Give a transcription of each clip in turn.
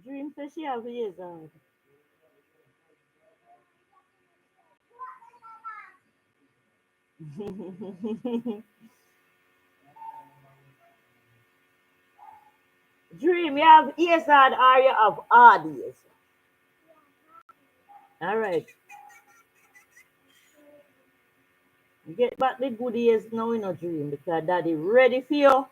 Dream says she have years out. Dream, you have years out or you have odd years? All right. Get back the good years now in a dream because daddy ready for you.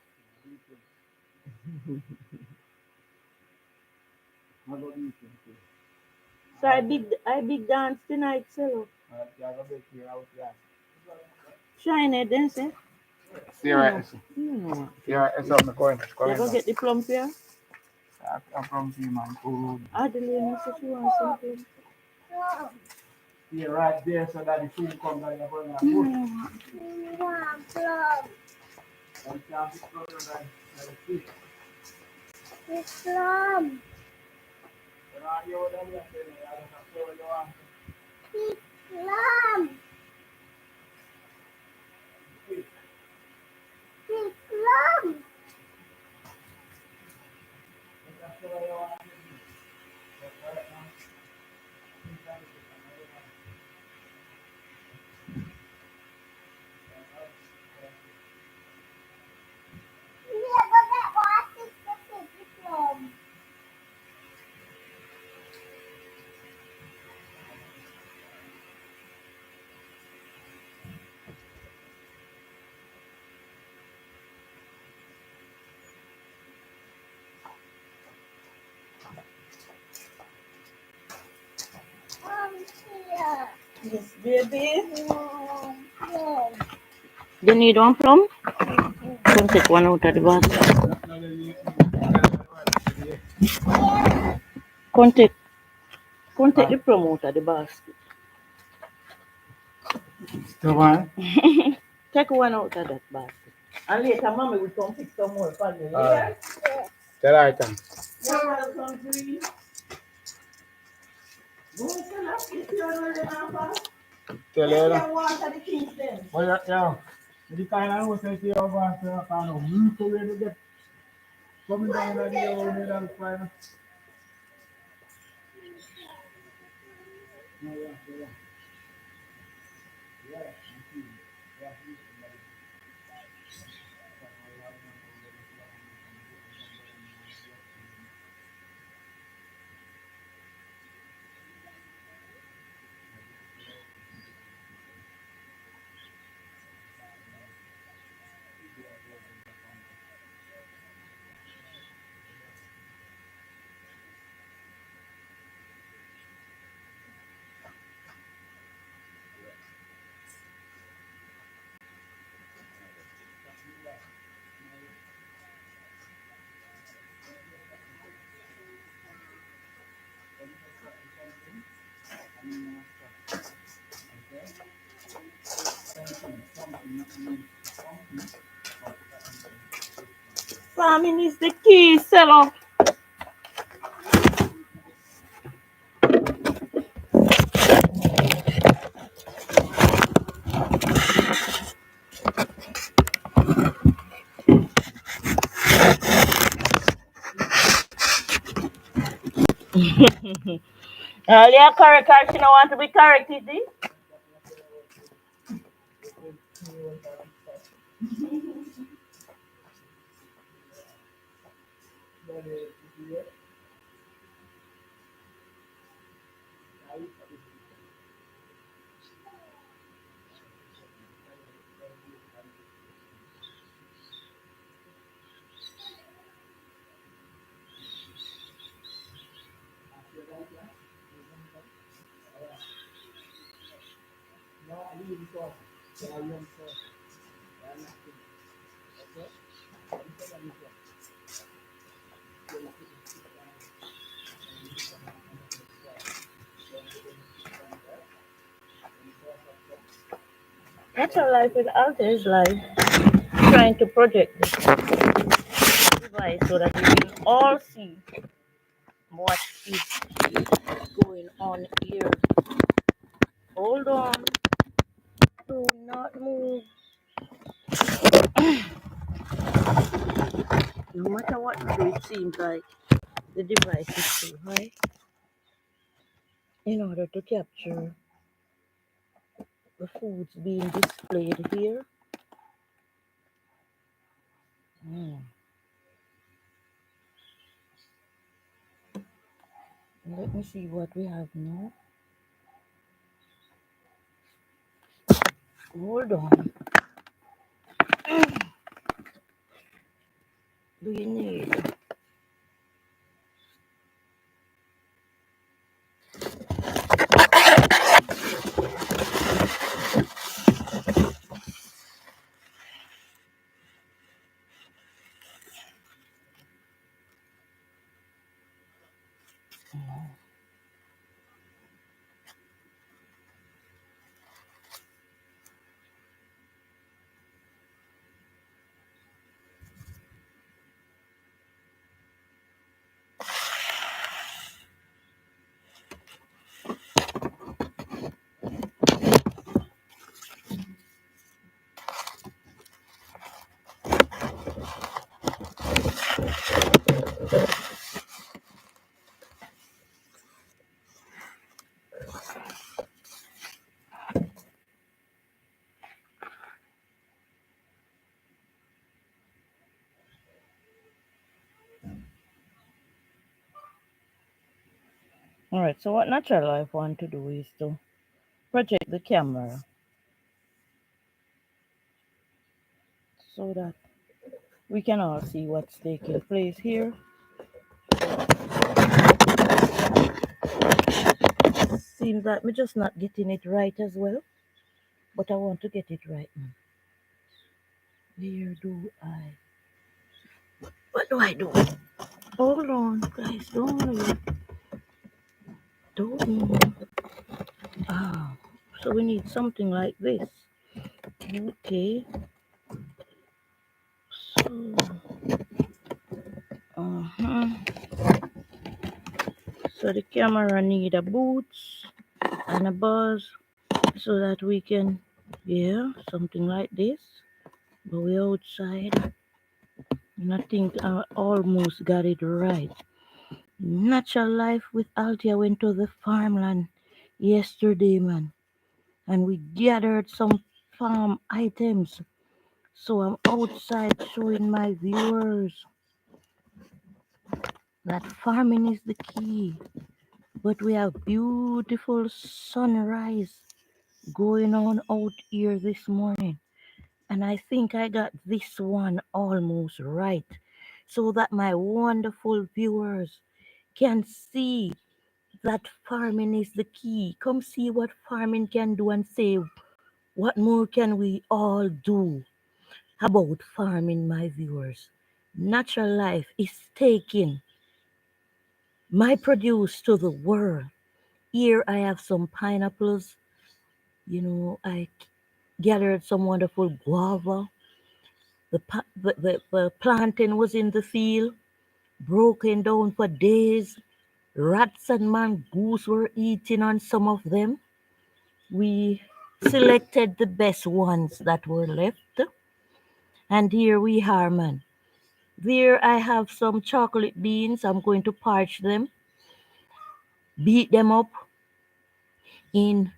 So I big dance tonight, so shine it then say. See You know, right. you know. Yeah, it's up the coin. You go get the plum here. I'm from see man. Cool. Adeline said she wants some plum. Yeah, right there so that the food comes out of the food. And can't be closer than the fish. You know, them just say, I don't know, so you want that's what you want to do. But right now, things are different. Yes, baby. You need one plum? Come take one out of the basket. Come take, come take the plum out of the basket. The one? Take one out of that basket. And later, mommy will come pick some more for you. Yeah? Tell her I can. You're welcome, Green. Go and tell us if you're ready now, Tell Get her. them water the things then. Oh, yeah. The kind of house I see over after kind of roof away to get coming down at the old middle fire. No, yeah. Farming is the key, seller. Yeah, correct. She don't want to be correct, is it? That's our life with Alta's life. Trying to project this device so that we can all see what is going on here. Hold on. cannot move. No matter what you do, it seems like the device is too high in order to capture the foods being displayed here. Mm. Let me see what we have now. Hold on. Do you need? All right. So what Natural Life want to do is to project the camera so that we can all see what's taking place here. Seems that we're just not getting it right as well, but I want to get it right now. Where do I? What do I do? Hold on, guys. Don't move. Don't move. Ah, so we need something like this. Okay. So, uh-huh. So the camera need a boots and a buzz so that we can, yeah, something like this. But we outside, and I think I almost got it right. Natural Life with Altia went to the farmland yesterday, man, and we gathered some farm items. So I'm outside showing my viewers that farming is the key. But we have beautiful sunrise going on out here this morning. And I think I got this one almost right so that my wonderful viewers can see that farming is the key. Come see what farming can do and say, what more can we all do about farming, my viewers? Natural Life is taking my produce to the world. Here I have some pineapples. I gathered some wonderful guava. The plantain was in the field, broken down for days. Rats and mongoose were eating on some of them. We selected the best ones that were left. And here we are, man. There I have some chocolate beans. I'm going to parch them, beat them up in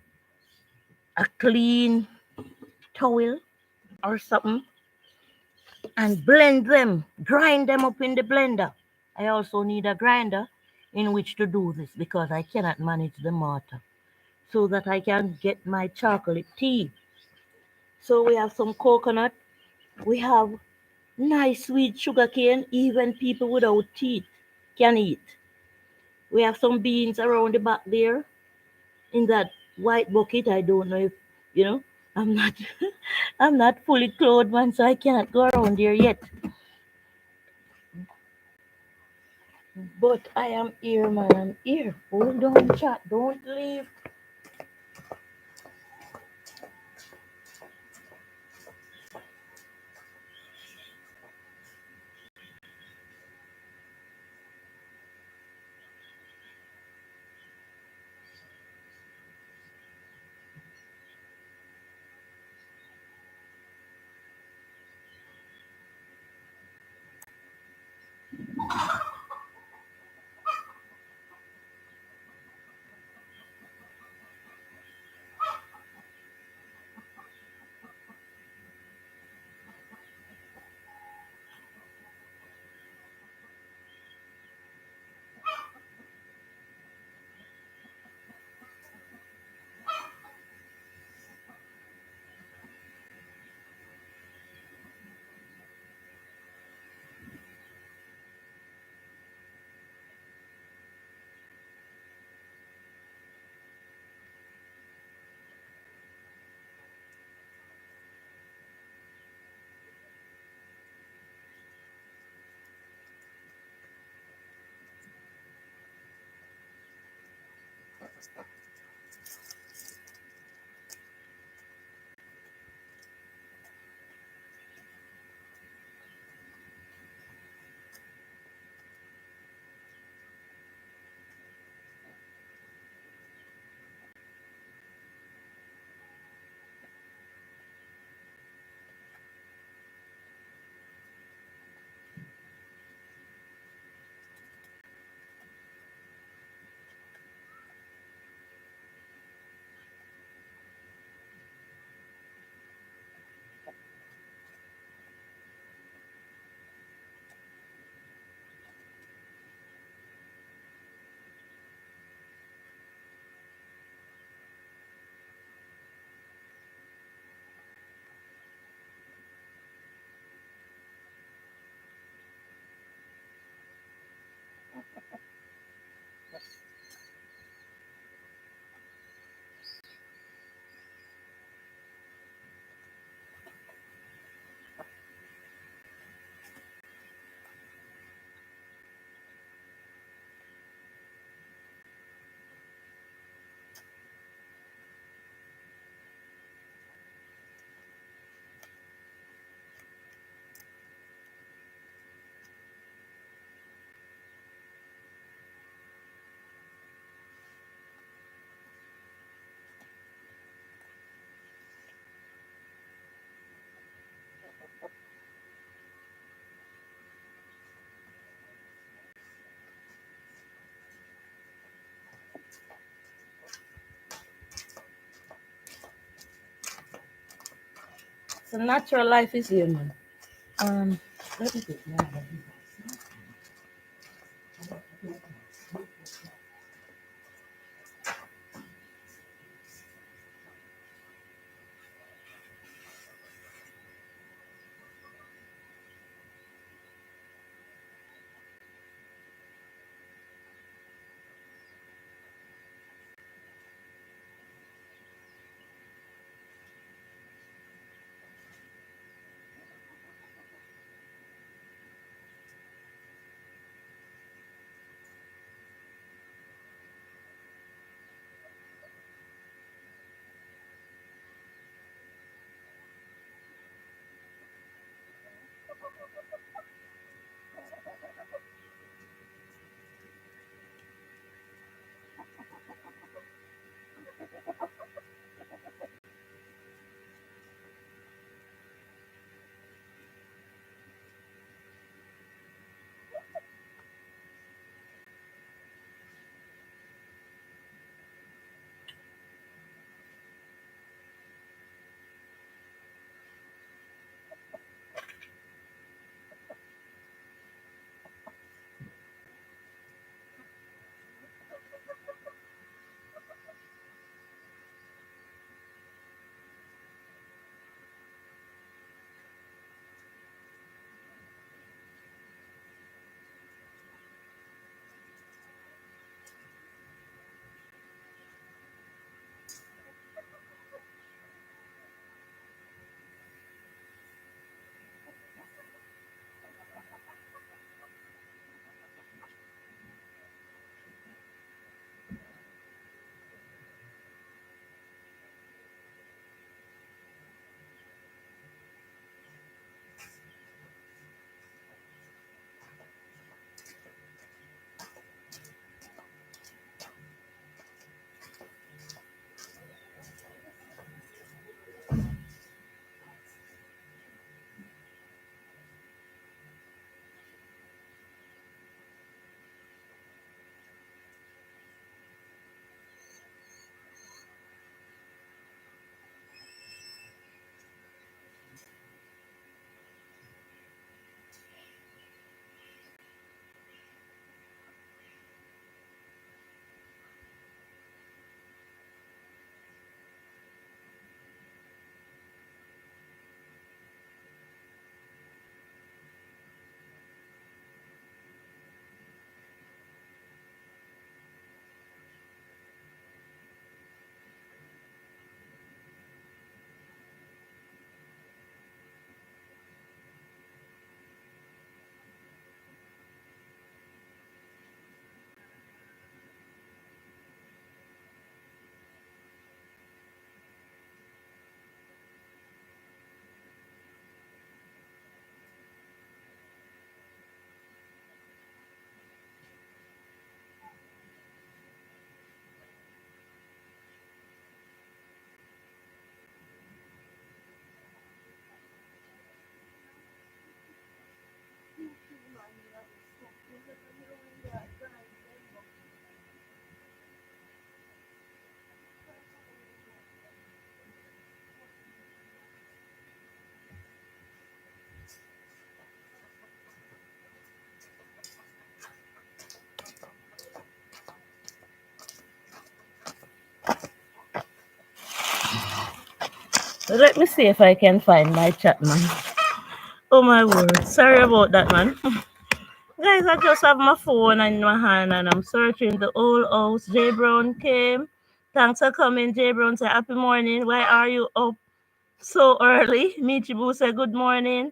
a clean towel or something, and blend them, grind them up in the blender. I also need a grinder in which to do this because I cannot manage the mortar so that I can get my chocolate tea. So we have some coconut, we have nice sweet sugar cane, even people without teeth can eat. We have some beans around the back there in that white bucket. I don't know if you know. I'm not I'm not fully clothed, man, so I cannot go around there yet. But I am here, man. I'm here. Hold on, chat. Don't leave. So natural life is here, man. Um, let me take my body. Let me see if I can find my chat, man. Oh my word. Sorry about that, man. Guys, I just have my phone in my hand and I'm searching the old house. J Brown came. Thanks for coming, J Brown. Say happy morning. Why are you up so early? Michi Boo said good morning.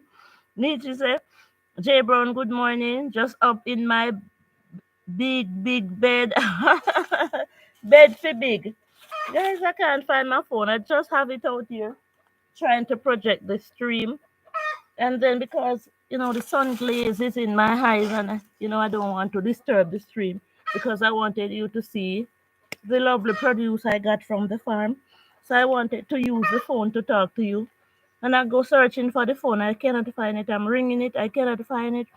Michi said, J Brown, good morning. Just up in my big bed. Bed for big. Guys, I can't find my phone. I just have it out here trying to project the stream. And then because, the sun glaze is in my eyes and, I don't want to disturb the stream because I wanted you to see the lovely produce I got from the farm. So I wanted to use the phone to talk to you. And I go searching for the phone. I cannot find it. I'm ringing it. I cannot find it.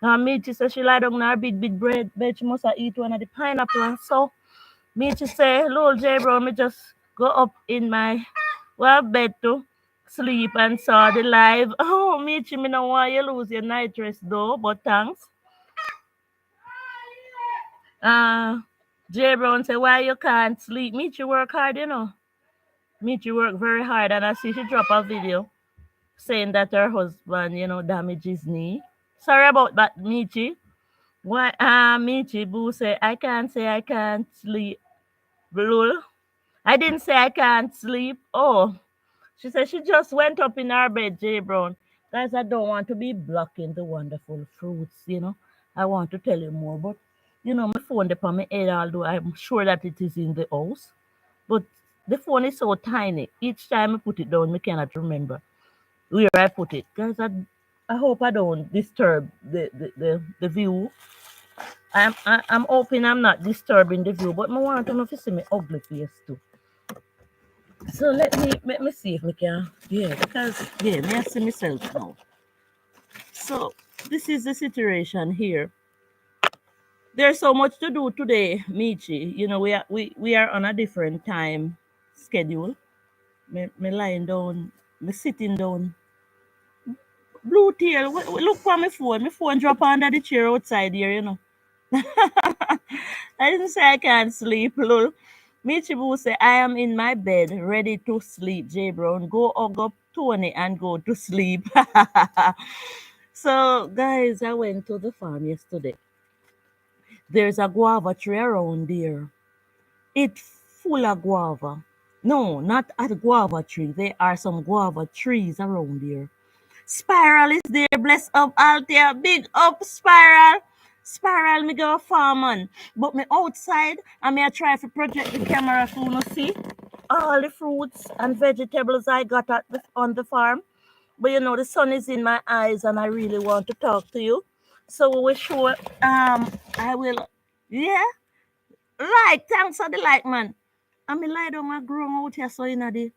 Michi says she lie down on her big bread. Bet she must have eat one of the pineapple. And so Michi say, Lord J bro, me just go up in my bed to sleep and saw the live. Oh, Michi, me no want you lose your night rest though, but thanks. Uh, J Brown say, why you can't sleep? Michi work hard, Michi work very hard, and I see she drop a video saying that her husband, damaged his knee. Sorry about that, Michi. Why, Michi Boo say I can't sleep. Lul. I didn't say I can't sleep. Oh, she said she just went up in her bed, J Brown. Guys, I don't want to be blocking the wonderful fruits. I want to tell you more, but my phone upon my head, although I'm sure that it is in the house. But the phone is so tiny. Each time I put it down, I cannot remember where I put it. Guys, I hope I don't disturb the view. I'm hoping I'm not disturbing the view, but I want to know if you see me ugly face too. So let me see if we can, because me I see myself now. So this is the situation here. There's so much to do today, Michi. We are on a different time schedule. Me lying down, me sitting down. Blue tail, look for my phone. My phone drop under the chair outside here. I didn't say I can't sleep, lol. Michibu say, I am in my bed, ready to sleep. J Brown, go hug up Tony and go to sleep. So, guys, I went to the farm yesterday. There's a guava tree around there. It's full of guava. No, not a guava tree. There are some guava trees around there. Spiral is there, bless up Althea, big up Spiral. Spiral, me go farm man. But me outside and me I try to project the camera so you see all the fruits and vegetables I got on the farm. But the sun is in my eyes and I really want to talk to you. So we will show I will, yeah, like, thanks for the like, man. I mean lie down and grow out here so the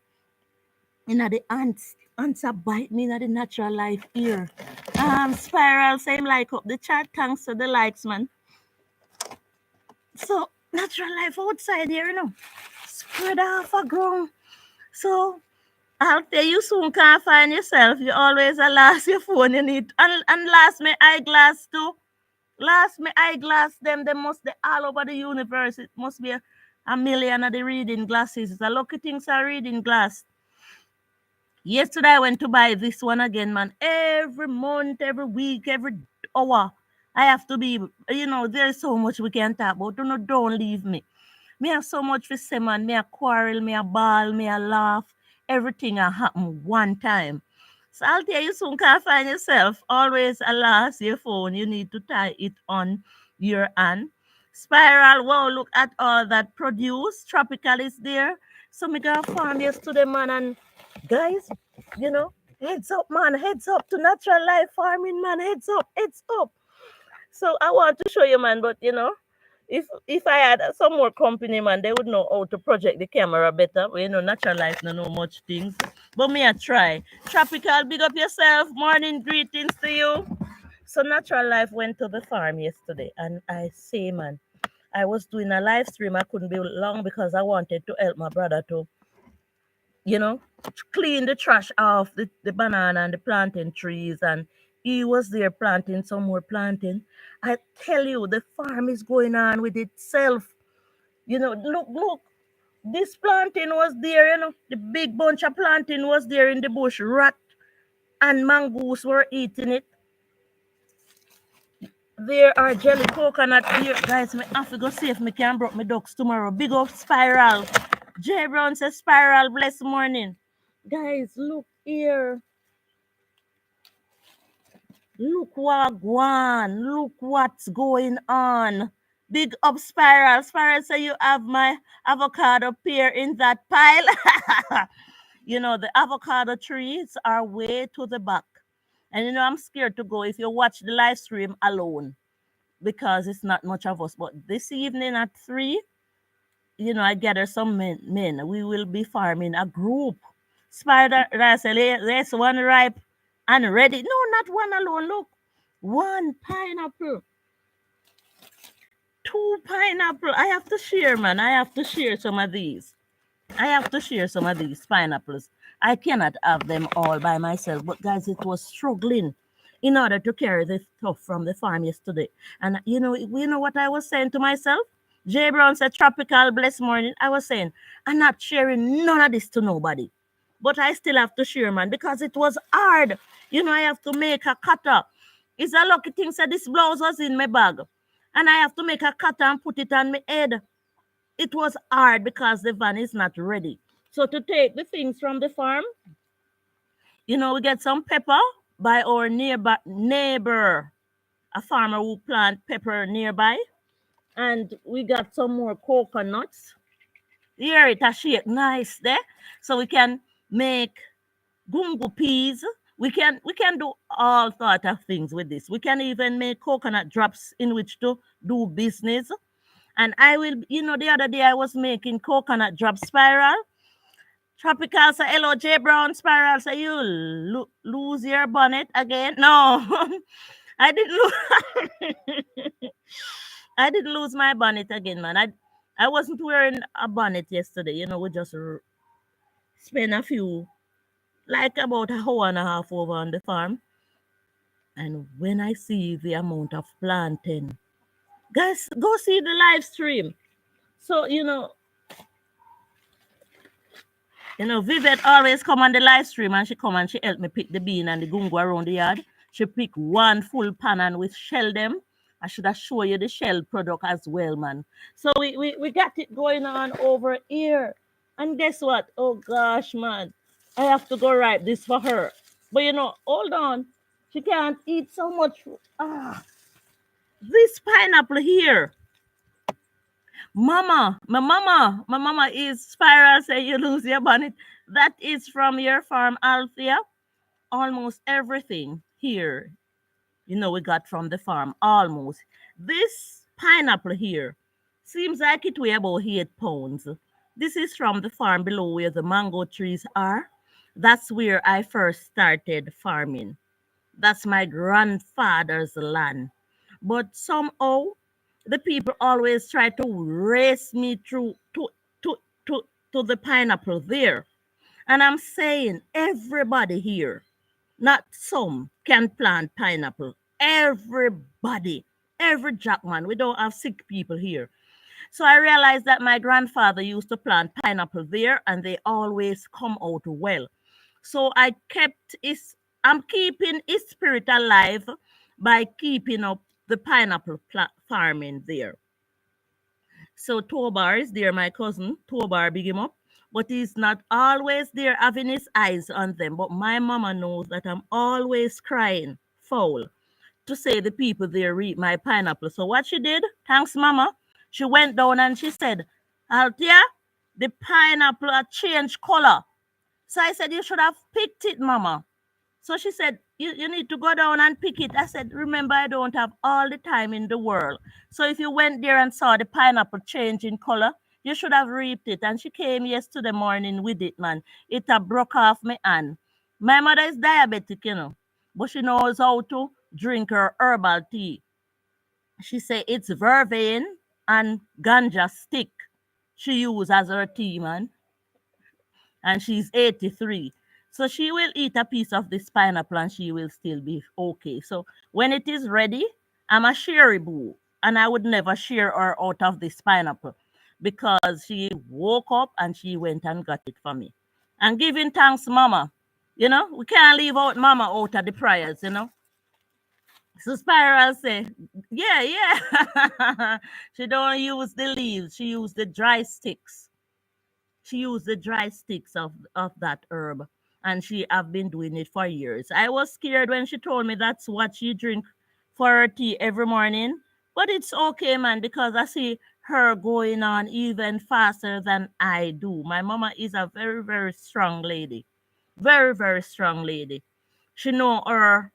ants are bite me in the natural life here. Spiral, same like up the chat, thanks to the likes, man. So, natural life outside here. Spread off a ground. So, I'll tell you soon can't find yourself. You always a last your phone you need. And last my eyeglass too. Last my eyeglass, they must be all over the universe. It must be a million of the reading glasses. It's a lucky things are reading glass. Yesterday I went to buy this one again, man. Every month, every week, every hour. I have to be, there's so much we can talk about. Don't leave me. Me have so much to say, man. Me a quarrel, me a ball, me a laugh. Everything a happen one time. So I'll tell you soon can't find yourself. Always alas your phone. You need to tie it on your hand. Spiral, wow, look at all that produce. Tropical is there. So me go farm yesterday, man, and guys, heads up, man, heads up to natural life farming, man, heads up, heads up. So I want to show you, man, but if I had some more company, man, they would know how to project the camera better. But natural life no know much things. But me I try. Tropical, big up yourself. Morning greetings to you. So natural life went to the farm yesterday, and I say, man, I was doing a live stream. I couldn't be long because I wanted to help my brother to you know, clean the trash off the banana and the plantain trees. And he was there planting some more planting. I tell you, the farm is going on with itself. Look. This plantain was there, the big bunch of plantain was there in the bush. Rat and mongoose were eating it. There are jelly coconut here. Guys, me have to go see if me can broke my ducks tomorrow. Big up Spiral. J Brown says Spiral, blessed morning. Guys, look here. Look what going. Look what's going on. Big up Spiral. Spiral say you have my avocado pear in that pile. The avocado trees are way to the back. And I'm scared to go if you watch the live stream alone because it's not much of us. But this evening at 3, I gather some men. We will be farming a group. Spider, there's one ripe and ready. No, not one alone. Look, one pineapple, 2 pineapple. I have to share, man. I have to share some of these. Pineapples. I cannot have them all by myself. But guys, it was struggling in order to carry the stuff from the farm yesterday. And you know what I was saying to myself? Jay Brown said, tropical blessed morning. I was saying, I'm not sharing none of this to nobody. But I still have to share, man, because it was hard. I have to make a cutter. It's a lucky thing that this blouse was in my bag. And I have to make a cutter and put it on my head. It was hard because the van is not ready. So to take the things from the farm, we get some pepper by our neighbor, a farmer who plant pepper nearby. And we got some more coconuts. Here it a shake nice there. So we can make gungo peas. We can do all sort of things with this. We can even make coconut drops in which to do business. And I will, the other day I was making coconut drop Spiral. Tropical say, hello, J Brown. Spiral say, you lose your bonnet again? No, I didn't lose. I didn't lose my bonnet again, man. I wasn't wearing a bonnet yesterday. We just spent about an hour and a half over on the farm. And when I see the amount of planting, guys, go see the live stream. So, Vivette always come on the live stream and she come and she help me pick the bean and the gungo around the yard. She pick one full pan and we shell them. I should have show you the shell product as well, man. So we got it going on over here. And guess what? Oh gosh, man. I have to go write this for her. But hold on. She can't eat so much. This pineapple here. My mama is Spiral say you lose your bonnet. That is from your farm, Althea. Almost everything here, we got from the farm. Almost. This pineapple here seems like it weighs about 8 pounds. This is from the farm below where the mango trees are. That's where I first started farming. That's my grandfather's land. But somehow the people always try to race me through to the pineapple there. And I'm saying everybody here, not some, can plant pineapple. Everybody, every jackman. We don't have sick people here. So I realized that my grandfather used to plant pineapple there and they always come out well. So I'm keeping his spirit alive by keeping up the pineapple farming there. So Tobar is there, my cousin. Tobar, big him up. But he's not always there having his eyes on them. But my mama knows that I'm always crying foul to say the people there eat my pineapple. So what she did, thanks mama, she went down and she said, Althea, the pineapple had changed color. So I said, you should have picked it, mama. So she said, you need to go down and pick it. I said, remember, I don't have all the time in the world. So if you went there and saw the pineapple change in color, you should have reaped it. And she came yesterday morning with it, man. It broke off my hand. My mother is diabetic, but she knows how to drink her herbal tea. She say it's vervain and ganja stick she use as her tea, man. And she's 83. So she will eat a piece of this pineapple and she will still be okay. So when it is ready, I'm a sherry boo. And I would never share her out of this pineapple. because she woke up and she went and got it for me. And giving thanks, Mama. You know, we can't leave out Mama out of the prayers, you know. So Spiral say, yeah, yeah. She don't use the leaves, she used the dry sticks. She used the dry sticks of that herb, and she have been doing it for years. I was scared when she told me that's what she drink for her tea every morning, but it's okay, man, because I see her going on even faster than I do. My mama is a very, very strong lady, very, very strong lady. She know her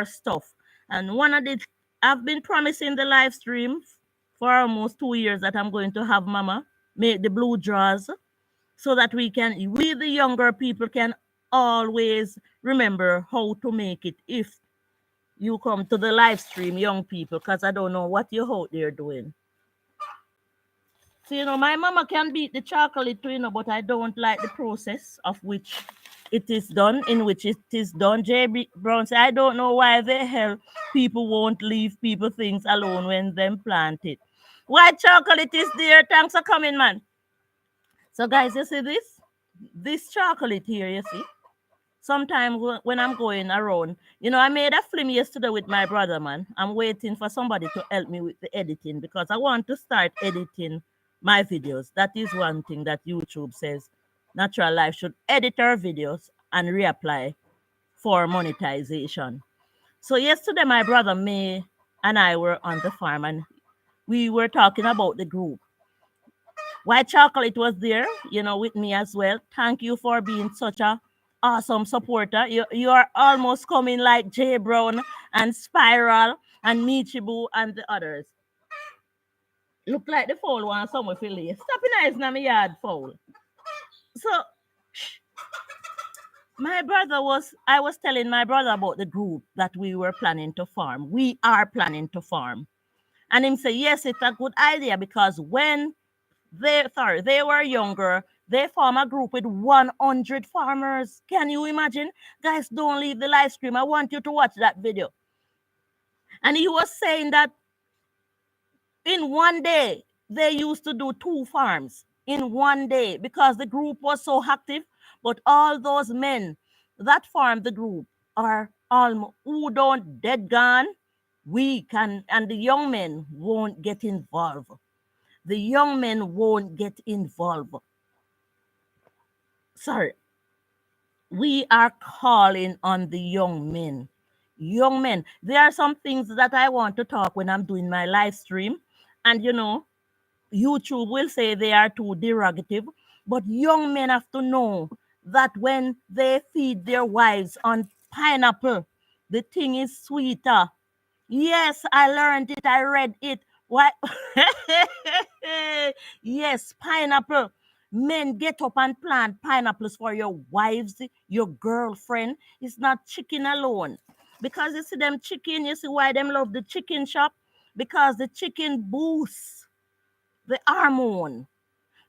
stuff. And one of the I've been promising the live stream for almost 2 years that I'm going to have Mama make the blue draws so that we the younger people can always remember how to make it if you come to the live stream, young people, because I don't know what you're out there doing. So, my mama can beat the chocolate too, but I don't like the process of which it is done, in which it is done. J. Brown said, I don't know why the hell people won't leave people things alone when them plant it. White chocolate is there. Thanks for coming, man. So, guys, you see this? This chocolate here, you see? Sometimes when I'm going around, I made a film yesterday with my brother, man. I'm waiting for somebody to help me with the editing because I want to start editing my videos. That is one thing that YouTube says Natural Life should edit our videos and reapply for monetization. So yesterday, my brother May and I were on the farm and we were talking about the group. White Chocolate was there, with me as well. Thank you for being such a awesome supporter. You are almost coming like Jay Brown and Spiral and Michibu and the others. Look like the foul one somewhere Philly. Stop in eyes na me yard foul. So I was telling my brother about the group that we were planning to farm. We are planning to farm. And him say, yes, it's a good idea because when they were younger, they form a group with 100 farmers. Can you imagine? Guys, don't leave the live stream. I want you to watch that video. And he was saying that in one day, they used to do 2 farms in one day because the group was so active. But all those men that formed the group are all who don't dead gone, weak, and the young men won't get involved. The young men won't get involved. Sorry. We are calling on the young men. Young men. There are some things that I want to talk when I'm doing my live stream. And YouTube will say they are too derogative. But young men have to know that when they feed their wives on pineapple, the thing is sweeter. Yes, I learned it. I read it. What? Yes, pineapple. Men, get up and plant pineapples for your wives, your girlfriend. It's not chicken alone. Because you see them chicken, you see why them love the chicken shop? Because the chicken boosts the hormone.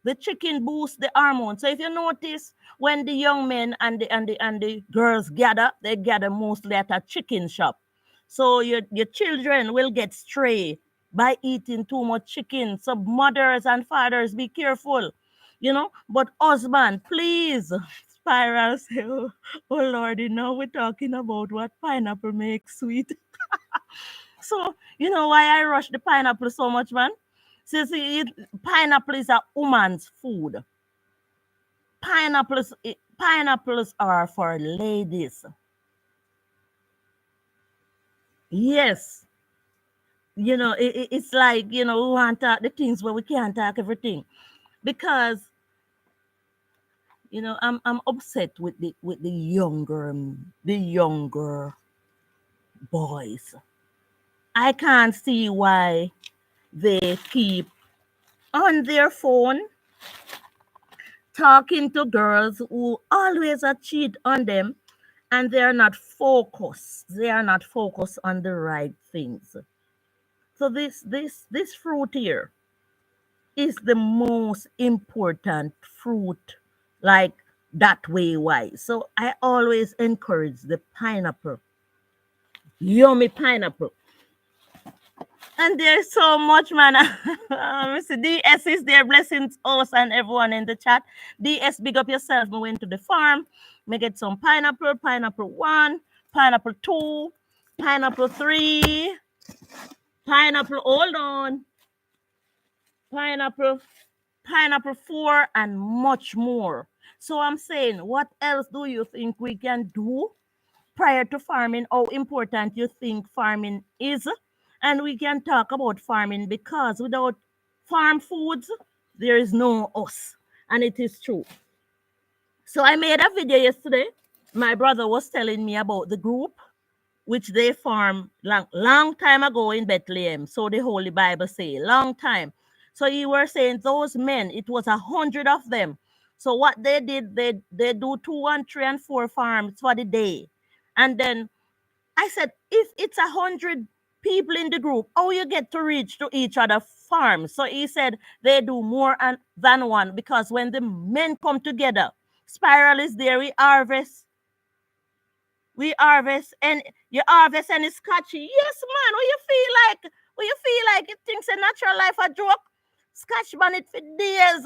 The chicken boosts the hormone. So if you notice, when the young men and the girls gather, they gather mostly at a chicken shop. So your children will get stray by eating too much chicken. So mothers and fathers, be careful. But husband, please. Spiral say, oh Lord, we're talking about what pineapple makes sweet. So you know why I rush the pineapple so much, man? See, pineapple is a woman's food. Pineapples are for ladies. Yes. It's like, we want to talk the things where we can't talk everything. Because, I'm upset with the younger boys. I can't see why they keep on their phone talking to girls who always cheat on them, and they are not focused. They are not focused on the right things. So this fruit here is the most important fruit, like that way wise. So I always encourage the pineapple. Yummy pineapple. And there's so much, man. Mr. DS is there, blessings us and everyone in the chat. DS, big up yourself. We went to the farm. We get some pineapple, pineapple 1, pineapple 2, pineapple 3, pineapple, hold on, pineapple, pineapple 4, and much more. So I'm saying, what else do you think we can do prior to farming, how important you think farming is? And we can talk about farming because without farm foods, there is no us. And it is true. So I made a video yesterday. My brother was telling me about the group which they formed long time ago in Bethlehem. So the Holy Bible say, long time. So you were saying those men, it was 100 of them. So what they did, they do 2 and 3 and 4 farms for the day. And then I said, if it's 100 people in the group, how you get to reach to each other farms? So he said they do more than one because when the men come together, Spiral is there, we harvest and you harvest and it's catchy. Yes, man. When you feel like it thinks a natural life a joke, scotch bonnet for days.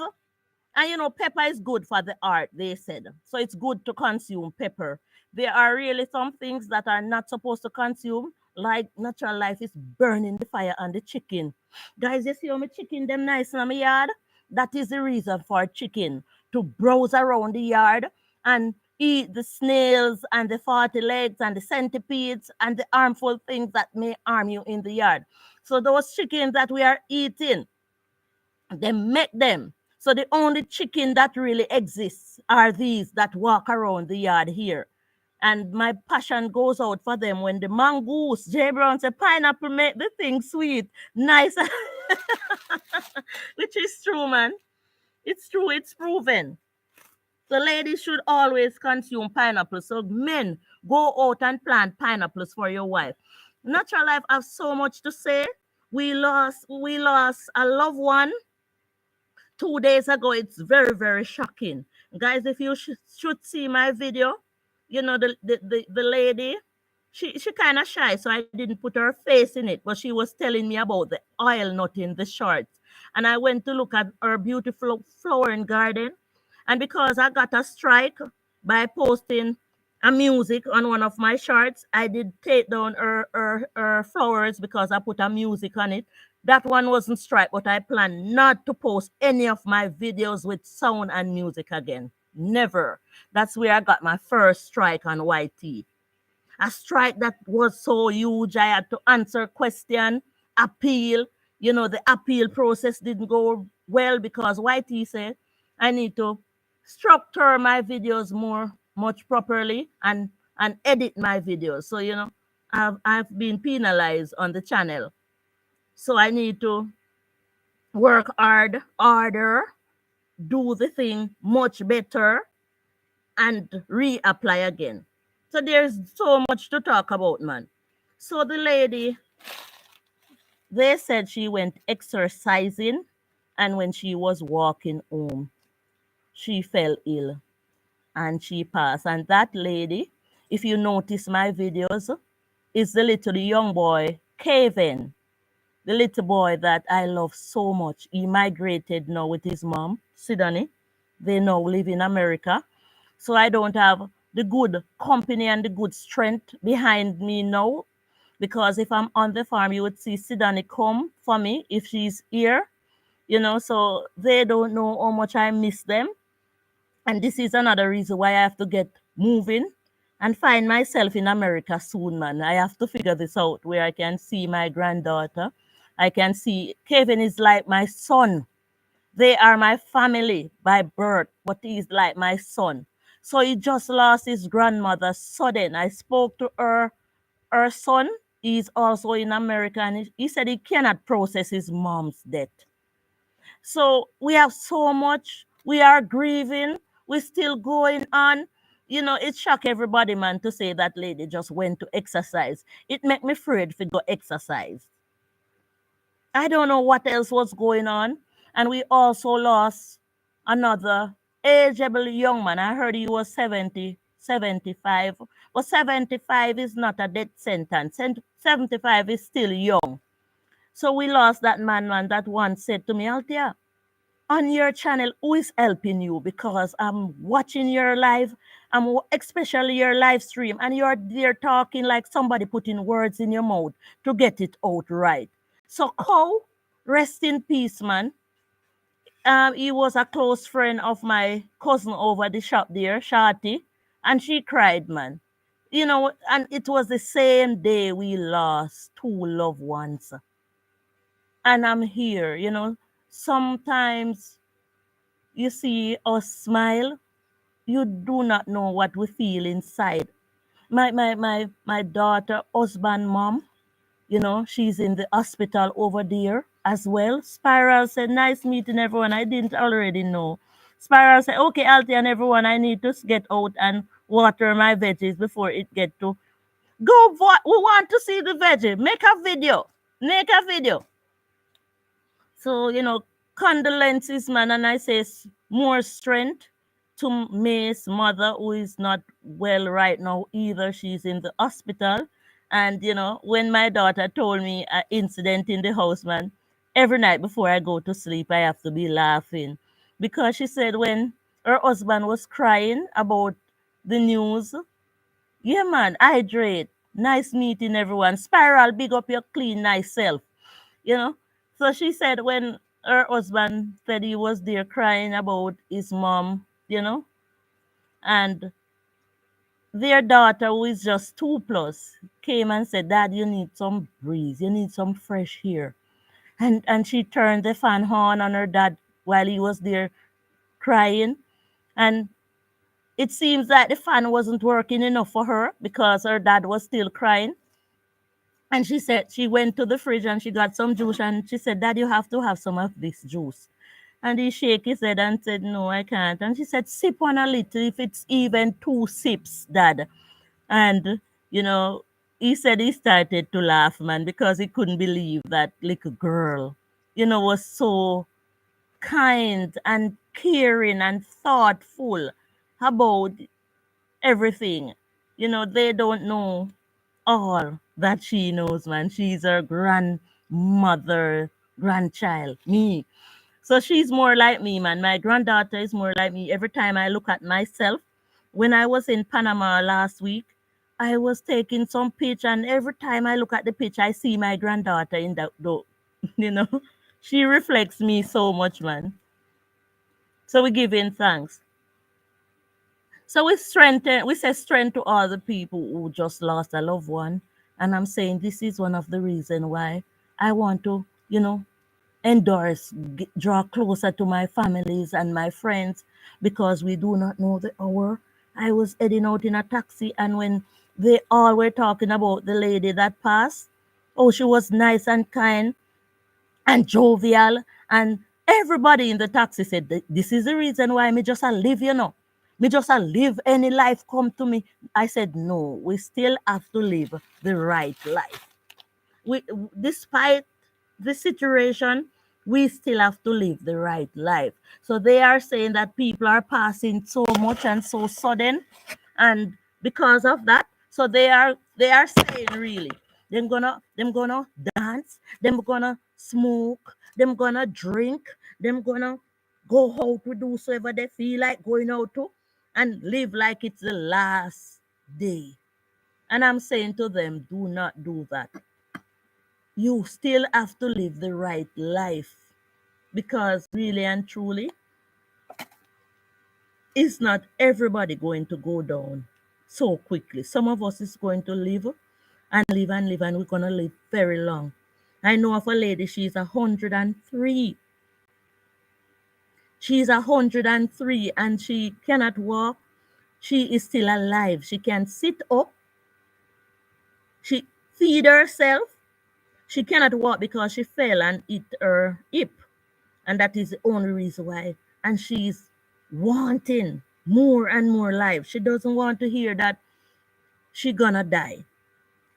And you know, pepper is good for the heart, they said. So it's good to consume pepper. There are really some things that are not supposed to consume, like natural life is burning the fire on the chicken. Guys, you see how my chicken them nice in my yard? That is the reason for chicken to browse around the yard and eat the snails and the 40 legs and the centipedes and the harmful things that may harm you in the yard. So those chickens that we are eating, they make them. So the only chicken that really exists are these that walk around the yard here. And my passion goes out for them when the mongoose, J. Brown said, pineapple make the thing sweet, nice, which is true, man. It's true, it's proven. So ladies should always consume pineapple. So men, go out and plant pineapples for your wife. Natural Life has so much to say. We lost a loved one 2 days ago. It's very, very shocking. Guys, if you should see my video, you know, the lady, she kind of shy, so I didn't put her face in it, but she was telling me about the oil nut in the shorts. And I went to look at her beautiful flowering garden. And because I got a strike by posting a music on one of my shorts, I did take down her flowers because I put a music on it. That one wasn't strike, but I plan not to post any of my videos with sound and music again. Never. That's where I got my first strike on YT. A strike that was so huge, I had to answer question, appeal. You know, the appeal process didn't go well because YT said I need to structure my videos much properly and edit my videos. So, you know, I've been penalized on the channel. So I need to work harder, do the thing much better, and reapply again. So there's so much to talk about, man. So the lady, they said she went exercising, and when she was walking home, she fell ill and she passed. And that lady, if you notice my videos, is the little young boy, Kevin, the little boy that I love so much. He migrated now with his mom, Sidonie. They now live in America. So I don't have the good company and the good strength behind me now. Because if I'm on the farm, you would see Sidonie come for me if she's here. You know, so they don't know how much I miss them. And this is another reason why I have to get moving and find myself in America soon, man. I have to figure this out where I can see my granddaughter. I can see Kevin is like my son. They are my family by birth, but he's like my son. So he just lost his grandmother sudden. I spoke to her son. He's also in America, and he said he cannot process his mom's death. So we have so much. We are grieving. We're still going on. You know, it shocked everybody, man, to say that lady just went to exercise. It make me afraid to go exercise. I don't know what else was going on. And we also lost another ageable young man. I heard he was 70, 75. But 75 is not a death sentence. 75 is still young. So we lost that man that once said to me, Althea, on your channel, who is helping you? Because I'm watching your live, especially your live stream, and you're there talking like somebody putting words in your mouth to get it out right. So, Cow, rest in peace, man. He was a close friend of my cousin over the shop there, Shati, and she cried, man. You know, and it was the same day we lost two loved ones. And I'm here, you know. Sometimes you see us smile, you do not know what we feel inside. My daughter, husband, mom, you know, she's in the hospital over there as well. Spiral said, nice meeting everyone. I didn't already know. Spiral said, okay, Althea and everyone, I need to get out and water my veggies before it get to go. We want to see the veggie. Make a video. Make a video. So, you know, condolences, man, and I say more strength to May's mother, who is not well right now either. She's in the hospital. And, you know, when my daughter told me an incident in the house, man, every night before I go to sleep, I have to be laughing. Because she said when her husband was crying about the news, yeah, man, hydrate. Nice meeting everyone. Spiral, big up your clean, nice self, you know. So she said when her husband said he was there crying about his mom, you know, and their daughter, who is just 2 plus, came and said, Dad, you need some breeze, you need some fresh air. And she turned the fan on her dad while he was there crying. And it seems that the fan wasn't working enough for her because her dad was still crying. And she said she went to the fridge and she got some juice and she said, Dad, you have to have some of this juice. And he shook his head and said, No, I can't. And she said, Sip on a little, if it's even 2 sips, Dad. And, you know, he said he started to laugh, man, because he couldn't believe that little girl, you know, was so kind and caring and thoughtful about everything. You know, they don't know all that she knows, man. She's her grandmother, grandchild, me. So she's more like me, man. My granddaughter is more like me. Every time I look at myself, when I was in Panama last week, I was taking some picture, and every time I look at the picture, I see my granddaughter in that though. You know, she reflects me so much, man. So we give in thanks. So we say strength to all the people who just lost a loved one. And I'm saying this is one of the reasons why I want to, you know, endorse, draw closer to my families and my friends, because we do not know the hour. I was heading out in a taxi, and when they all were talking about the lady that passed, oh, she was nice and kind and jovial, and everybody in the taxi said, This is the reason why me just a live, you know. Me just a live, any life come to me. I said, no, we still have to live the right life. We, despite the situation, we still have to live the right life. So they are saying that people are passing so much and so sudden, and because of that, so they are saying really, them gonna dance, them gonna smoke, them gonna drink, them gonna go out to do whatever they feel like going out to, and live like it's the last day. And I'm saying to them, do not do that. You still have to live the right life, because really and truly, it's not everybody going to go down so quickly. Some of us is going to live and live and live, and we're going to live very long. I know of a lady, she's 103. She's 103 and she cannot walk. She is still alive. She can sit up. She feed herself. She cannot walk because she fell and hit her hip. And that is the only reason why. And she's wanting more and more life. She doesn't want to hear that she gonna die.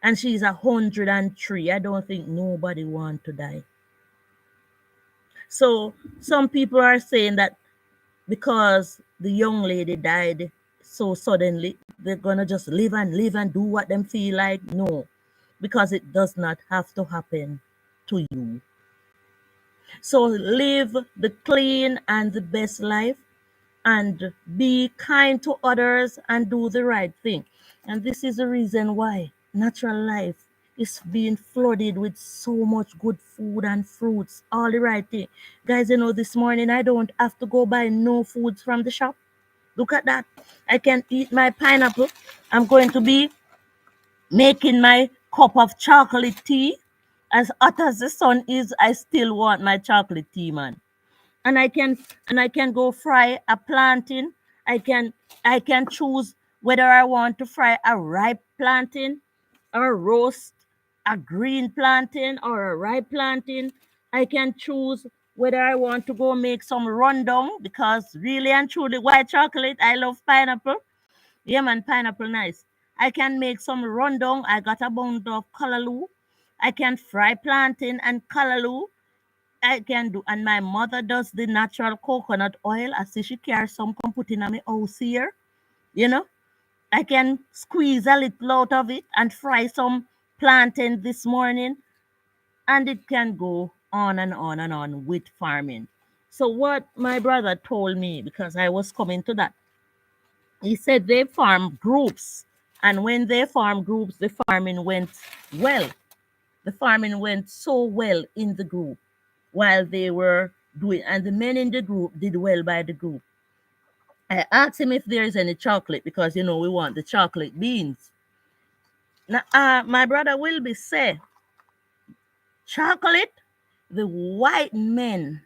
And she's 103. I don't think nobody want to die. So some people are saying that because the young lady died so suddenly, they're gonna just live and do what them feel like. No, because it does not have to happen to you. So live the clean and the best life, and be kind to others and do the right thing. And this is the reason why natural life is being flooded with so much good food and fruits, all the right thing. Guys, this morning I don't have to go buy no foods from the shop. Look at that. I can eat my pineapple. I'm going to be making my cup of chocolate tea. As hot as the sun is, I still want my chocolate tea, man. And I can go fry a plantain. I can choose whether I want to fry a ripe plantain or roast a green plantain or a ripe plantain. I can choose whether I want to go make some rundown, because really and truly white chocolate, I love pineapple. Yeah, man, pineapple nice. I can make some rundown. I got a bund of callaloo. I can fry plantain and callaloo. I can do, and my mother does the natural coconut oil. I see she carries some, come put in my house here. You know, I can squeeze a little out of it and fry some plantain this morning, and it can go on and on and on with farming. So what my brother told me, because I was coming to that, he said they farm groups, and when they farm groups, the farming went well. The farming went so well in the group while they were doing, and the men in the group did well by the group. I asked him if there is any chocolate, because we want the chocolate beans. Now, my brother Wilby said, chocolate, the white men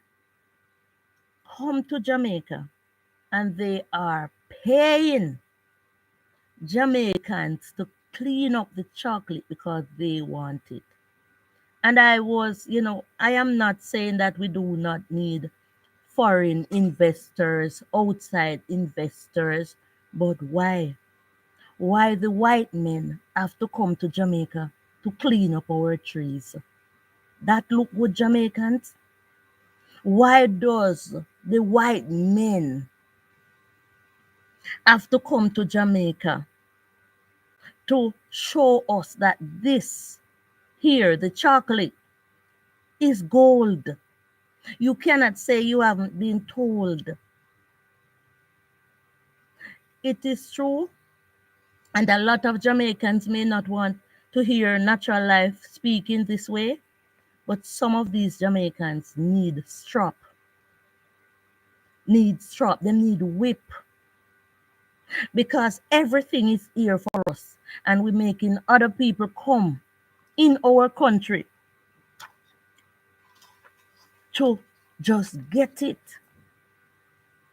come to Jamaica and they are paying Jamaicans to clean up the chocolate because they want it. And I am not saying that we do not need foreign investors, outside investors, but why? Why the white men have to come to Jamaica to clean up our trees? That look good, Jamaicans. Why does the white men have to come to Jamaica to show us that this here, the chocolate, is gold? You cannot say you haven't been told. It is true, and a lot of Jamaicans may not want to hear natural life speak in this way, but some of these Jamaicans need strap. They need whip, because everything is here for us, and we're making other people come in our country to just get it,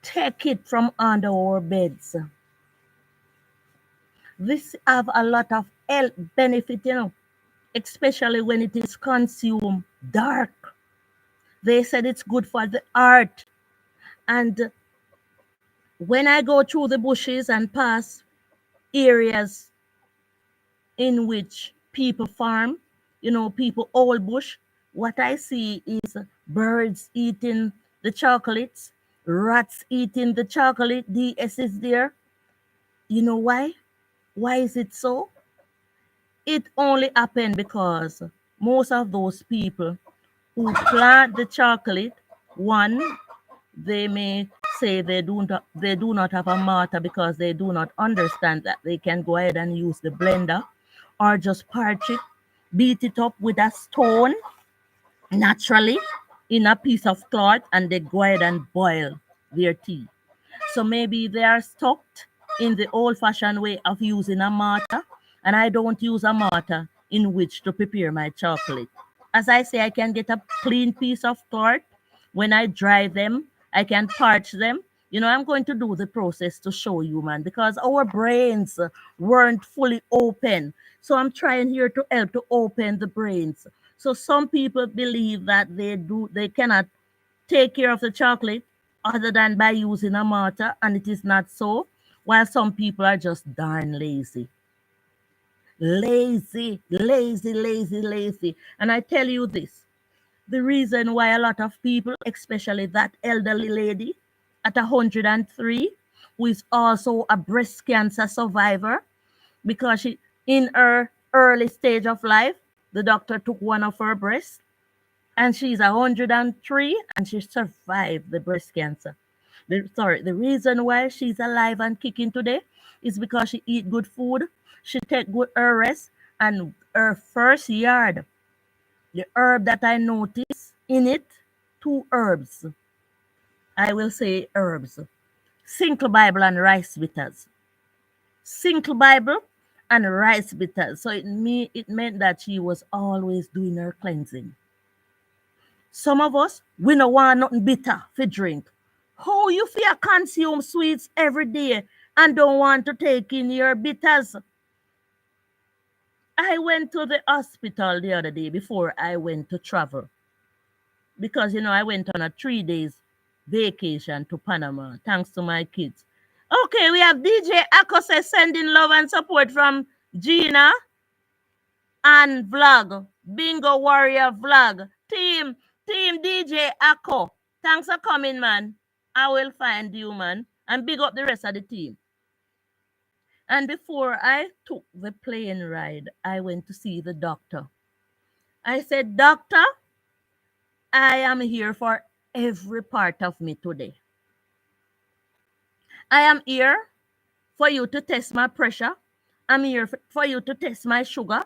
take it from under our beds. This have a lot of health benefit, especially when it is consumed dark. They said it's good for the heart. And when I go through the bushes and pass areas in which people farm, people old bush, what I see is birds eating the chocolates, rats eating the chocolate. DS is there. You know why? Why is it so? It only happened because most of those people who plant the chocolate, one, they may say they do not have a mortar because they do not understand that they can go ahead and use the blender, or just parch it, beat it up with a stone naturally in a piece of cloth, and they go ahead and boil their tea. So maybe they are stuck in the old-fashioned way of using a mortar, and I don't use a mortar in which to prepare my chocolate. As I say, I can get a clean piece of cloth. When I dry them, I can parch them. I'm going to do the process to show you, man, because our brains weren't fully open. So I'm trying here to help to open the brains. So some people believe that they cannot take care of the chocolate other than by using a mortar, and it is not so, while some people are just darn lazy. Lazy, lazy, lazy, lazy. And I tell you this, the reason why a lot of people, especially that elderly lady at 103, who is also a breast cancer survivor, because she, in her early stage of life, the doctor took one of her breasts, and she's 103, and she survived the breast cancer. The reason why she's alive and kicking today is because she eat good food, she take good rest, and her first yard, the herb that I notice in it, two herbs. I will say herbs. Single Bible and rice bitters. Single Bible and rice bitters. So it meant that she was always doing her cleansing. Some of us, we don't want nothing bitter for drink. How you feel consume sweets every day and don't want to take in your bitters? I went to the hospital the other day before I went to travel. Because I went on a 3 days vacation to Panama, thanks to my kids. Okay, we have DJ Akose sending love and support from Gina and Vlog, Bingo Warrior Vlog, team DJ Ako. Thanks for coming, man. I will find you, man, and big up the rest of the team. And before I took the plane ride, I went to see the doctor. I said, Doctor, I am here for every part of me today. I am here for you to test my pressure. I'm here for you to test my sugar.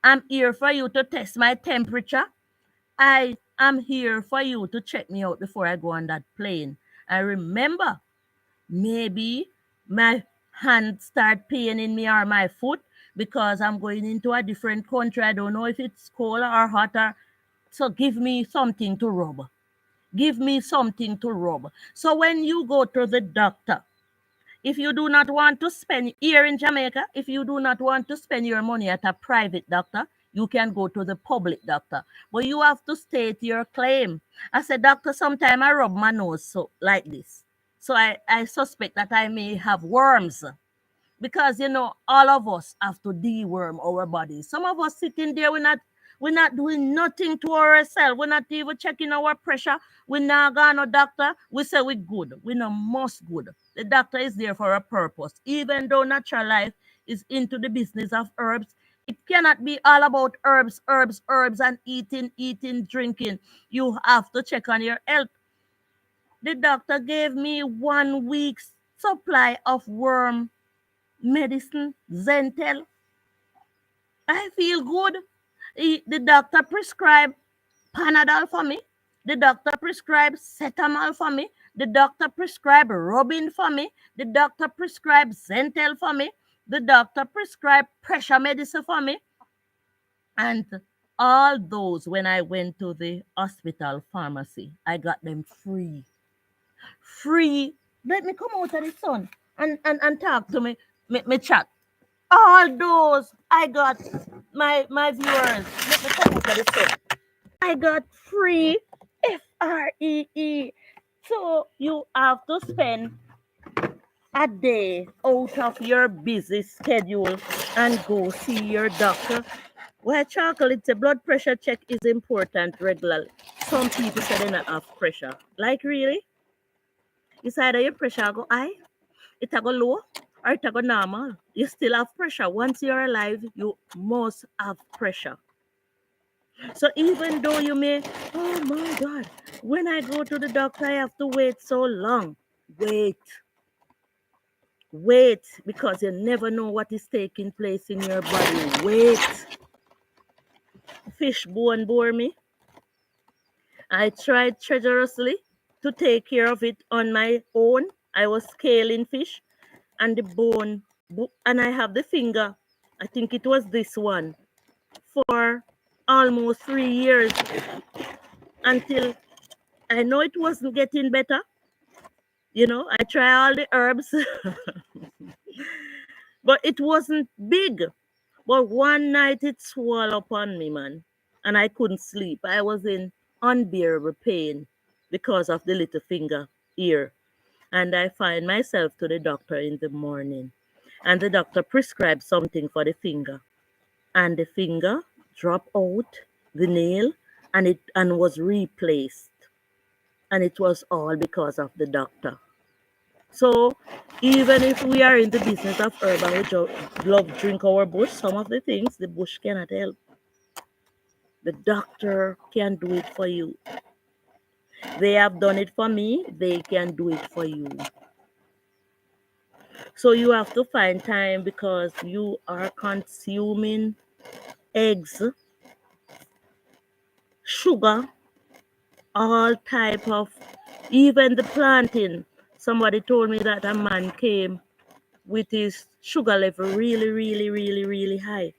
I'm here for you to test my temperature. I am here for you to check me out before I go on that plane. I remember maybe my hand start paining me or my foot because I'm going into a different country. I don't know if it's cold or hot. So give me something to rub. Give me something to rub. So when you go to the doctor, if you do not want to spend here in Jamaica, if you do not want to spend your money at a private doctor, you can go to the public doctor. But you have to state your claim. I said, doctor, sometime I rub my nose so like this. So I suspect that I may have worms. Because all of us have to deworm our bodies. Some of us sitting there, we're not doing nothing to ourselves. We're not even checking our pressure. We're not going to doctor. We say we're good. We're not most good. The doctor is there for a purpose. Even though Natural Life is into the business of herbs, it cannot be all about herbs, and eating, drinking. You have to check on your health. The doctor gave me 1 week's supply of worm medicine, Zentel. I feel good. The doctor prescribed Panadol for me. The doctor prescribed Cetamol for me. The doctor prescribed Robin for me. The doctor prescribed Zentel for me. The doctor prescribed pressure medicine for me. And all those, when I went to the hospital pharmacy, I got them free. Free. Let me come out of the sun and talk to me chat. All those I got, my viewers, let me come out of the sun. I got free FREE. So you have to spend a day out of your busy schedule and go see your doctor. Well, chocolate, a blood pressure check is important regularly. Some people say they not have pressure. Like really? It's either your pressure go high, it go low, or it go normal. You still have pressure. Once you're alive, you must have pressure. So even though you may, oh my God, when I go to the doctor, I have to wait so long. Wait, because you never know what is taking place in your body. Wait. Fish bone bore me. I tried treacherously to take care of it on my own. I was scaling fish and the bone, and I have the finger. I think it was this one for almost 3 years until I know it wasn't getting better. I try all the herbs, but it wasn't big. But one night it swelled upon me, man, and I couldn't sleep. I was in unbearable pain because of the little finger here. And I find myself to the doctor in the morning, and the doctor prescribed something for the finger, and the finger dropped out, the nail, and was replaced. And it was all because of the doctor. So even if we are in the business of urban, we love drink our bush, some of the things the bush cannot help. The doctor can do it for you. They have done it for me, they can do it for you. So you have to find time because you are consuming eggs, sugar, all type of, even the plantain. Somebody told me that a man came with his sugar level really high.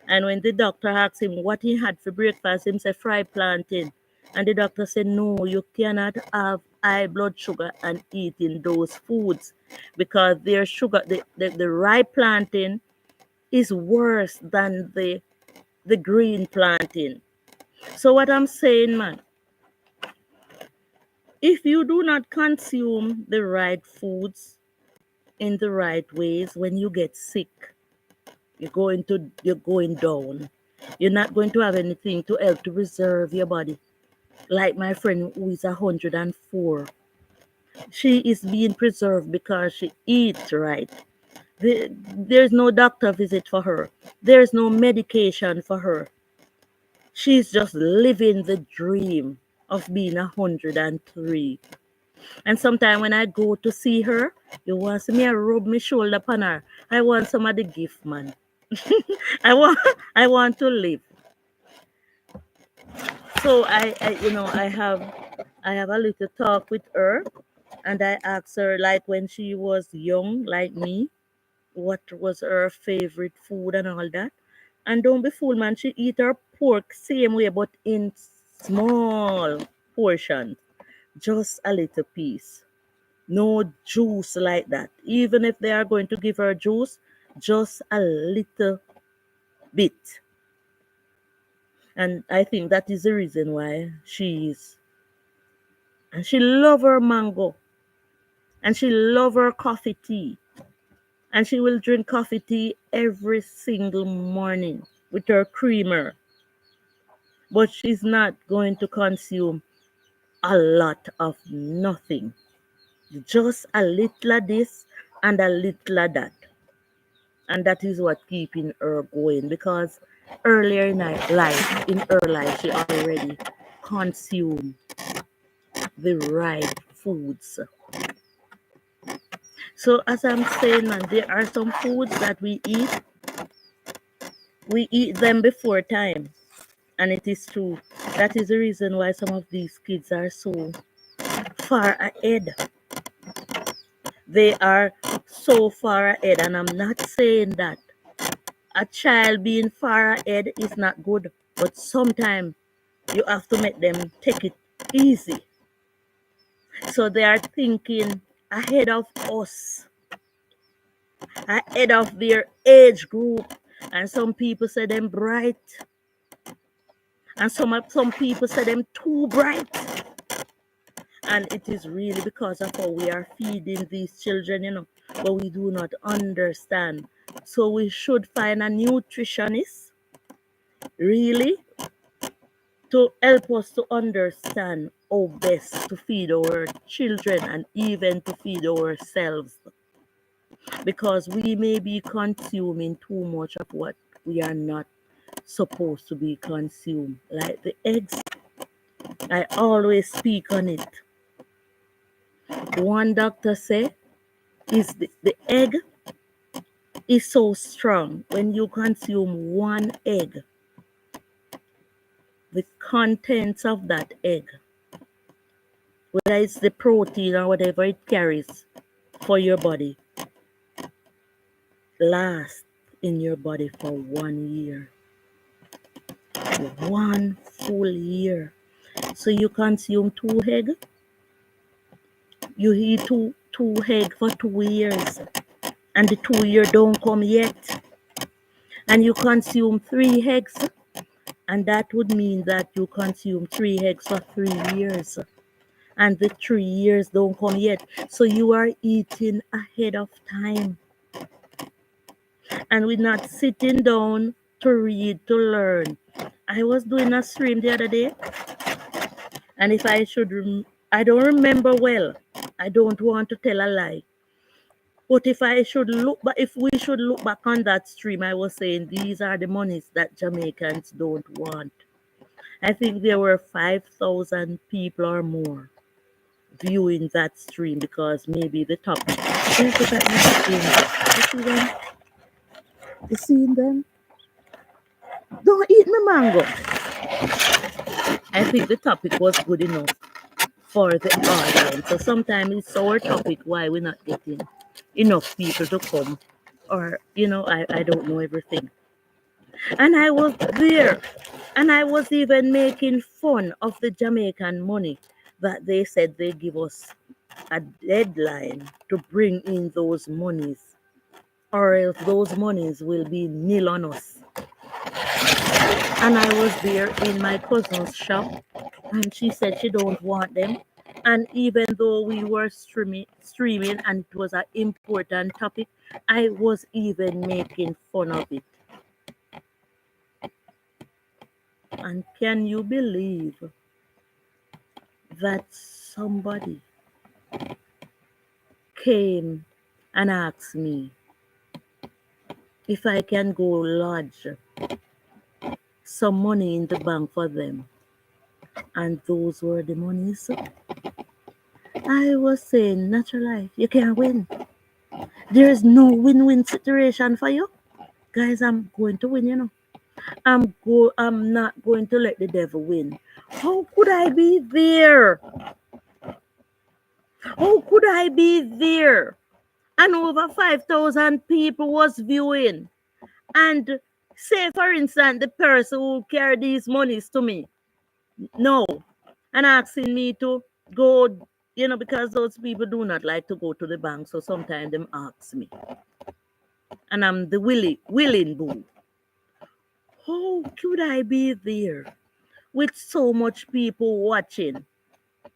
And when the doctor asked him what he had for breakfast, he said fried plantain. And the doctor said, no, you cannot have high blood sugar and eating those foods because their sugar, the ripe plantain is worse than the green plantain. So what I'm saying, man, if you do not consume the right foods in the right ways, when you get sick, you're going down. You're not going to have anything to help to preserve your body. Like my friend who is 104, she is being preserved because she eats right. There's no doctor visit for her. There's no medication for her. She's just living the dream of being 103. And sometimes when I go to see her, you want to see me I rub my shoulder upon her. I want some of the gift, man. I want I want to live. So I have a little talk with her, and I asked her like when she was young, like me, what was her favorite food and all that. And don't be fooled, man, she eat her pork same way but in small portions, just a little piece. No juice like that. Even if they are going to give her juice, just a little bit. And I think that is the reason why and she love her mango, and she love her coffee tea, and she will drink coffee tea every single morning with her creamer. But she's not going to consume a lot of nothing. Just a little of this and a little of that. And that is what keeping her going because earlier in her life, she already consumed the right foods. So as I'm saying, man, there are some foods that we eat them before time. And it is true. That is the reason why some of these kids are so far ahead. They are so far ahead. And I'm not saying that a child being far ahead is not good. But sometimes you have to make them take it easy. So they are thinking ahead of us, ahead of their age group. And some people say them bright. And some people say them too bright. And it is really because of how we are feeding these children, but we do not understand. So we should find a nutritionist, really, to help us to understand how best to feed our children and even to feed ourselves. Because we may be consuming too much of what we are not supposed to be consumed. Like the eggs, I always speak on it. One doctor said is the egg is so strong. When you consume one egg, the contents of that egg, whether it's the protein or whatever it carries for your body, lasts in your body for 1 year. 1 full year. So you consume 2 egg, you eat two egg for 2 years, and the 2 year don't come yet. And you consume 3 eggs, and that would mean that you consume 3 eggs for 3 years. And the 3 years don't come yet. So you are eating ahead of time. And we're not sitting down to read, to learn. I was doing a stream the other day, and if I should, I don't remember well. I don't want to tell a lie. But if we should look back on that stream, I was saying these are the monies that Jamaicans don't want. I think there were 5,000 people or more viewing that stream because maybe the topic. Let's look at my screen. You see them? You seen them? Don't eat my mango. I think the topic was good enough for the audience. So sometimes it's our topic why we're not getting enough people to come. Or, I don't know everything. And I was there. And I was even making fun of the Jamaican money that they said they give us a deadline to bring in those monies, or else those monies will be nil on us. And I was there in my cousin's shop, and she said she don't want them. And even though we were streaming and it was an important topic, I was even making fun of it. And can you believe that somebody came and asked me if I can go lodge some money in the bank for them? And those were the monies. I was saying, natural life, you can't win. There is no win-win situation for you. Guys, I'm going to win. I'm not going to let the devil win. How could I be there? How could I be there? And over 5,000 people was viewing. And say, for instance, the person who carried these monies to me, no, and asking me to go, because those people do not like to go to the bank. So sometimes them ask me. And I'm the willing boo. How could I be there with so much people watching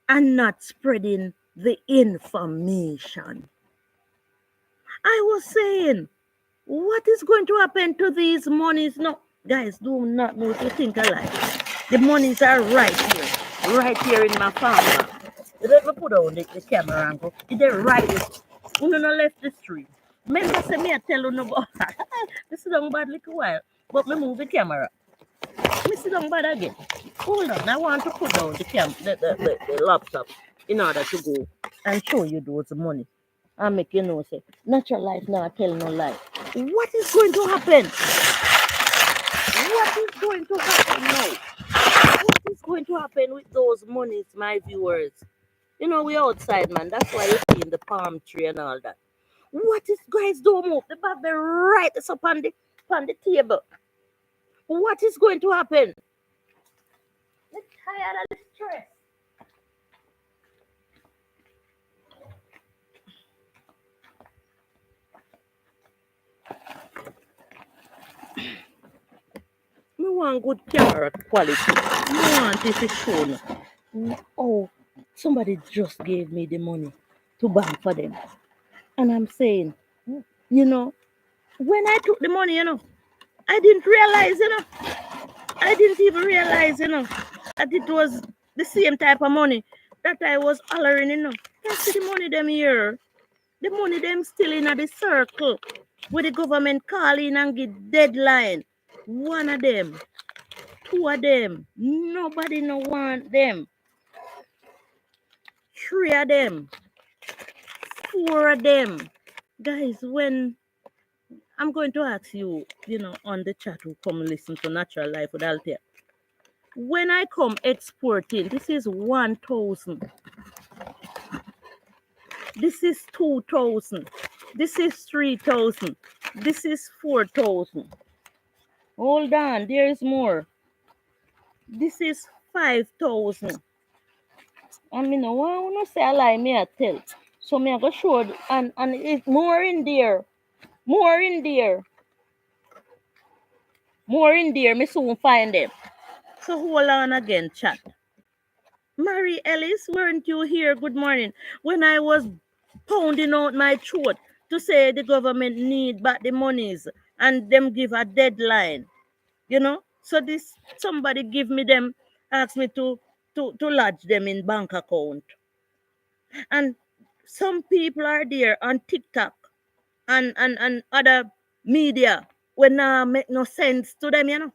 and not spreading the information? I was saying, what is going to happen to these monies? No, guys, do not know if you think alike. The monies are right here in my farm. Let me put on the camera and go. They're right there. We no left the street. Remember, say me I tell you no about that. Me sit down bad little while, but me move the camera. Me sit down bad again. Hold on, I want to put down the laptop in order to go and show you those money. And make you know, say, natural life now tell no lie. What is going to happen? What is going to happen now? What is going to happen with those monies, my viewers? We outside, man. That's why you see in the palm tree and all that. What is, guys, don't move. The bag they right it's up on the table. What is going to happen? I'm tired of the stress. Me want good camera quality. Me want it to show me. Oh, somebody just gave me the money to bank for them. And I'm saying, when I took the money, I didn't realize, I didn't even realize, that it was the same type of money that I was hollering, That's the money them here. The money them still in the circle where the government call in and give deadline. One of them, two of them, nobody no want them. Three of them, four of them. Guys, when I'm going to ask you, on the chat who come listen to Natural Life with Althea. When I come exporting, this is 1,000. This is 2,000. This is 3,000. This is 4,000. Hold on, there is more. This is 5,000. I mean, no one want to say a lie, me I tell. So me I go show and it's more in there. More in there. More in there. Me soon find them. So hold on again, chat. Mary Ellis, weren't you here? Good morning. When I was pounding out my throat to say the government need back the monies and them give a deadline, So this somebody give me them, ask me to lodge them in bank account. And some people are there on TikTok and other media when make no sense to them,